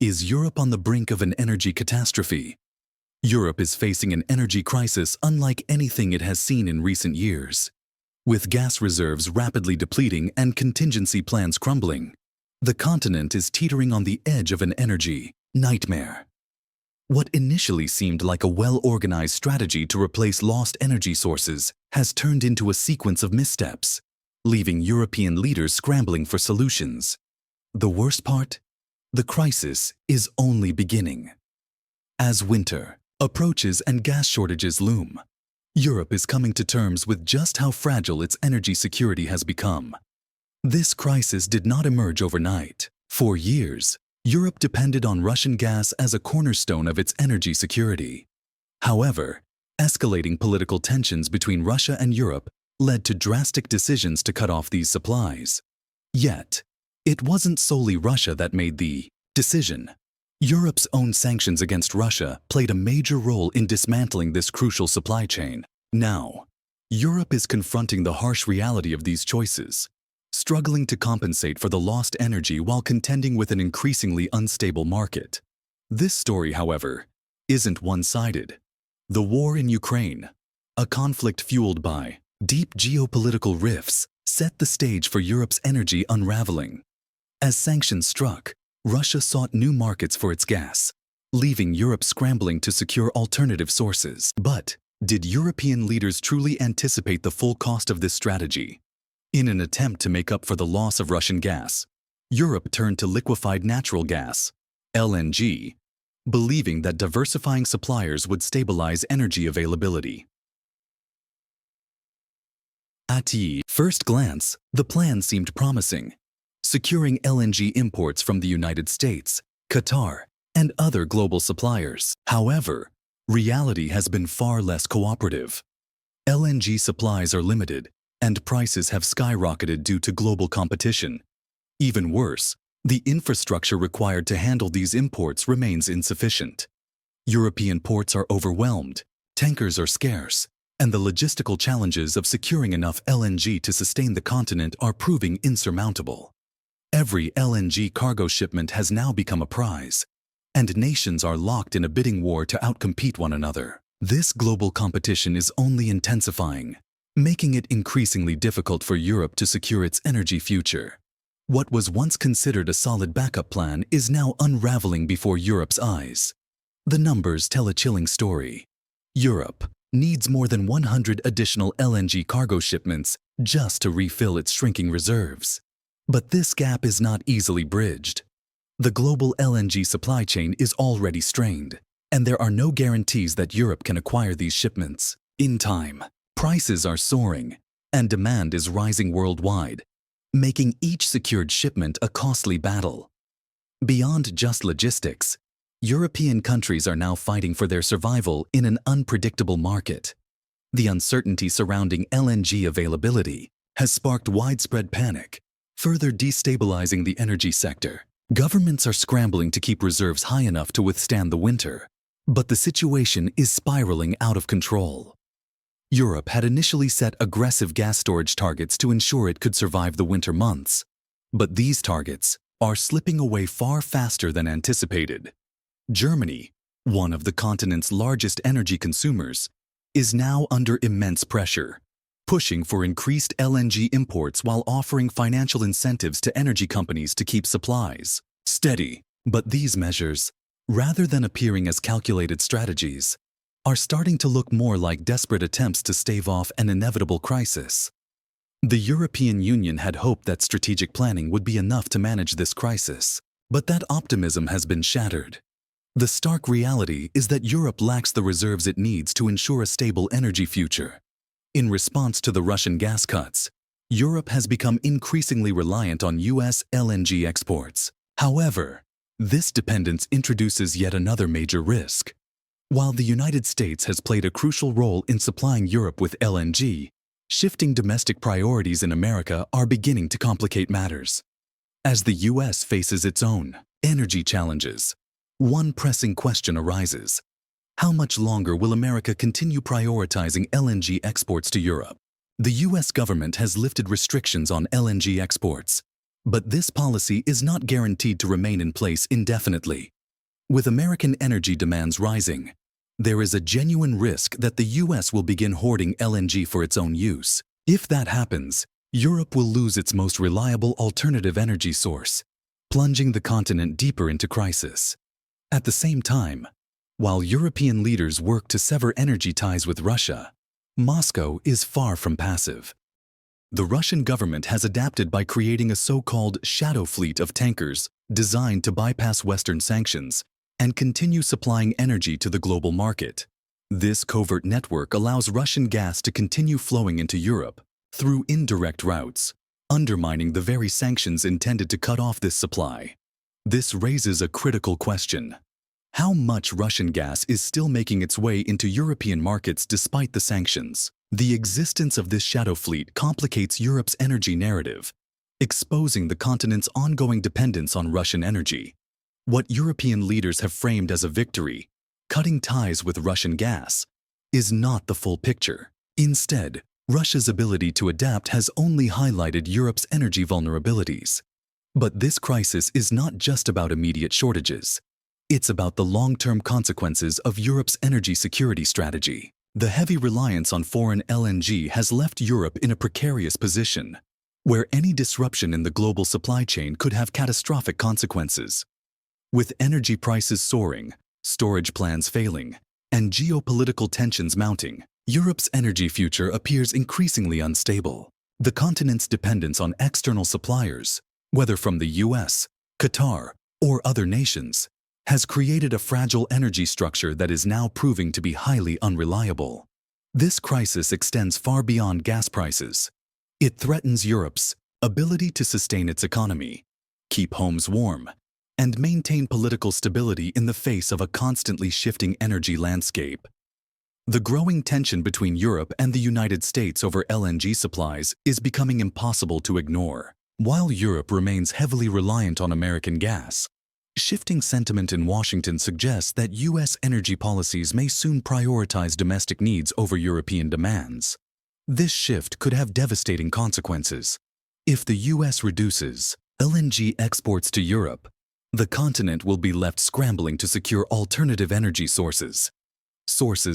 Is Europe on the brink of an energy catastrophe? Europe is facing an energy crisis unlike anything it has seen in recent years. With gas reserves rapidly depleting and contingency plans crumbling, the continent is teetering on the edge of an energy nightmare. What initially seemed like a well-organized strategy to replace lost energy sources has turned into a sequence of missteps, leaving European leaders scrambling for solutions. The worst part? The crisis is only beginning. As winter approaches and gas shortages loom, Europe is coming to terms with just how fragile its energy security has become. This crisis did not emerge overnight. For years, Europe depended on Russian gas as a cornerstone of its energy security. However, escalating political tensions between Russia and Europe led to drastic decisions to cut off these supplies. Yet, it wasn't solely Russia that made the decision. Europe's own sanctions against Russia played a major role in dismantling this crucial supply chain. Now, Europe is confronting the harsh reality of these choices, struggling to compensate for the lost energy while contending with an increasingly unstable market. This story, however, isn't one-sided. The war in Ukraine, a conflict fueled by deep geopolitical rifts, set the stage for Europe's energy unraveling. As sanctions struck, Russia sought new markets for its gas, leaving Europe scrambling to secure alternative sources. But did European leaders truly anticipate the full cost of this strategy? In an attempt to make up for the loss of Russian gas, Europe turned to liquefied natural gas, LNG, believing that diversifying suppliers would stabilize energy availability. At first glance, the plan seemed promising, securing LNG imports from the United States, Qatar, and other global suppliers. However, reality has been far less cooperative. LNG supplies are limited, and prices have skyrocketed due to global competition. Even worse, the infrastructure required to handle these imports remains insufficient. European ports are overwhelmed, tankers are scarce, and the logistical challenges of securing enough LNG to sustain the continent are proving insurmountable. Every LNG cargo shipment has now become a prize, and nations are locked in a bidding war to outcompete one another. This global competition is only intensifying, making it increasingly difficult for Europe to secure its energy future. What was once considered a solid backup plan is now unraveling before Europe's eyes. The numbers tell a chilling story. Europe needs more than 100 additional LNG cargo shipments just to refill its shrinking reserves. But this gap is not easily bridged. The global LNG supply chain is already strained, and there are no guarantees that Europe can acquire these shipments in time. Prices are soaring, and demand is rising worldwide, making each secured shipment a costly battle. Beyond just logistics, European countries are now fighting for their survival in an unpredictable market. The uncertainty surrounding LNG availability has sparked widespread panic, further destabilizing the energy sector. Governments are scrambling to keep reserves high enough to withstand the winter, but the situation is spiraling out of control. Europe had initially set aggressive gas storage targets to ensure it could survive the winter months, but these targets are slipping away far faster than anticipated. Germany, one of the continent's largest energy consumers, is now under immense pressure, pushing for increased LNG imports while offering financial incentives to energy companies to keep supplies steady. But these measures, rather than appearing as calculated strategies, are starting to look more like desperate attempts to stave off an inevitable crisis. The European Union had hoped that strategic planning would be enough to manage this crisis, but that optimism has been shattered. The stark reality is that Europe lacks the reserves it needs to ensure a stable energy future. In response to the Russian gas cuts, Europe has become increasingly reliant on US LNG exports. However, this dependence introduces yet another major risk. While the United States has played a crucial role in supplying Europe with LNG, shifting domestic priorities in America are beginning to complicate matters. As the US faces its own energy challenges, one pressing question arises. How much longer will America continue prioritizing LNG exports to Europe? The US government has lifted restrictions on LNG exports, But this policy is not guaranteed to remain in place indefinitely. With American energy demands rising, there is a genuine risk that the US will begin hoarding LNG for its own use. If that happens, Europe will lose its most reliable alternative energy source, plunging the continent deeper into crisis. At the same time, while European leaders work to sever energy ties with Russia, Moscow is far from passive. The Russian government has adapted by creating a so-called shadow fleet of tankers designed to bypass Western sanctions and continue supplying energy to the global market. This covert network allows Russian gas to continue flowing into Europe through indirect routes, undermining the very sanctions intended to cut off this supply. This raises a critical question. How much Russian gas is still making its way into European markets despite the sanctions? The existence of this shadow fleet complicates Europe's energy narrative, exposing the continent's ongoing dependence on Russian energy. What European leaders have framed as a victory, cutting ties with Russian gas, is not the full picture. Instead, Russia's ability to adapt has only highlighted Europe's energy vulnerabilities. But this crisis is not just about immediate shortages. It's about the long-term consequences of Europe's energy security strategy. The heavy reliance on foreign LNG has left Europe in a precarious position, where any disruption in the global supply chain could have catastrophic consequences. With energy prices soaring, storage plans failing, and geopolitical tensions mounting, Europe's energy future appears increasingly unstable. The continent's dependence on external suppliers, whether from the US, Qatar, or other nations, has created a fragile energy structure that is now proving to be highly unreliable. This crisis extends far beyond gas prices. It threatens Europe's ability to sustain its economy, keep homes warm, and maintain political stability in the face of a constantly shifting energy landscape. The growing tension between Europe and the United States over LNG supplies is becoming impossible to ignore. While Europe remains heavily reliant on American gas, shifting sentiment in Washington suggests that U.S. energy policies may soon prioritize domestic needs over European demands. This shift could have devastating consequences. If the U.S. reduces LNG exports to Europe, the continent will be left scrambling to secure alternative energy sources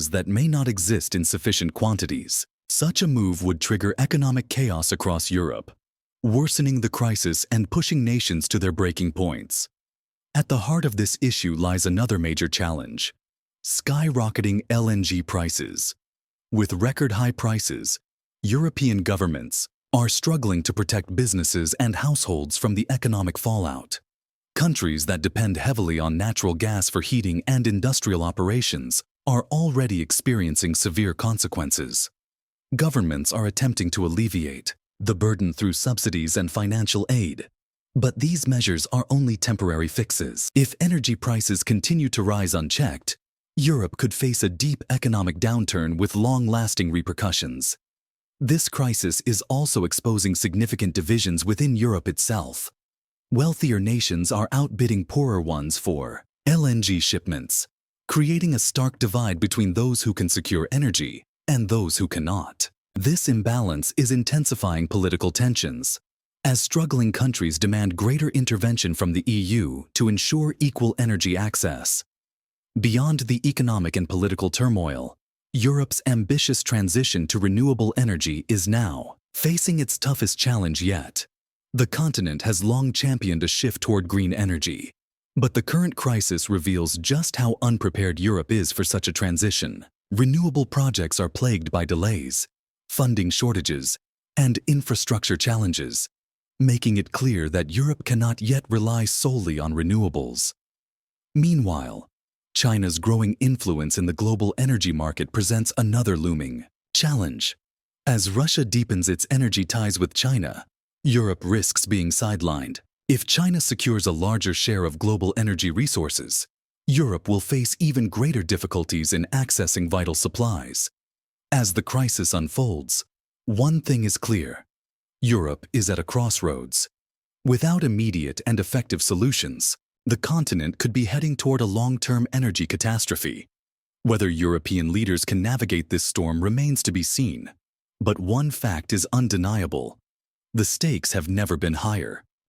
that may not exist in sufficient quantities. Such a move would trigger economic chaos across Europe, worsening the crisis and pushing nations to their breaking points. At the heart of this issue lies another major challenge: skyrocketing LNG prices. With record-high prices, European governments are struggling to protect businesses and households from the economic fallout. Countries that depend heavily on natural gas for heating and industrial operations are already experiencing severe consequences. Governments are attempting to alleviate the burden through subsidies and financial aid. But these measures are only temporary fixes. If energy prices continue to rise unchecked, Europe could face a deep economic downturn with long-lasting repercussions. This crisis is also exposing significant divisions within Europe itself. Wealthier nations are outbidding poorer ones for LNG shipments, creating a stark divide between those who can secure energy and those who cannot. This imbalance is intensifying political tensions, as struggling countries demand greater intervention from the EU to ensure equal energy access. Beyond the economic and political turmoil, Europe's ambitious transition to renewable energy is now facing its toughest challenge yet. The continent has long championed a shift toward green energy, but the current crisis reveals just how unprepared Europe is for such a transition. Renewable projects are plagued by delays, funding shortages, and infrastructure challenges, making it clear that Europe cannot yet rely solely on renewables. Meanwhile, China's growing influence in the global energy market presents another looming challenge. As Russia deepens its energy ties with China, Europe risks being sidelined. If China secures a larger share of global energy resources, Europe will face even greater difficulties in accessing vital supplies. As the crisis unfolds, one thing is clear: Europe is at a crossroads. Without immediate and effective solutions, the continent could be heading toward a long-term energy catastrophe. Whether European leaders can navigate this storm remains to be seen. But one fact is undeniable: the stakes have never been higher.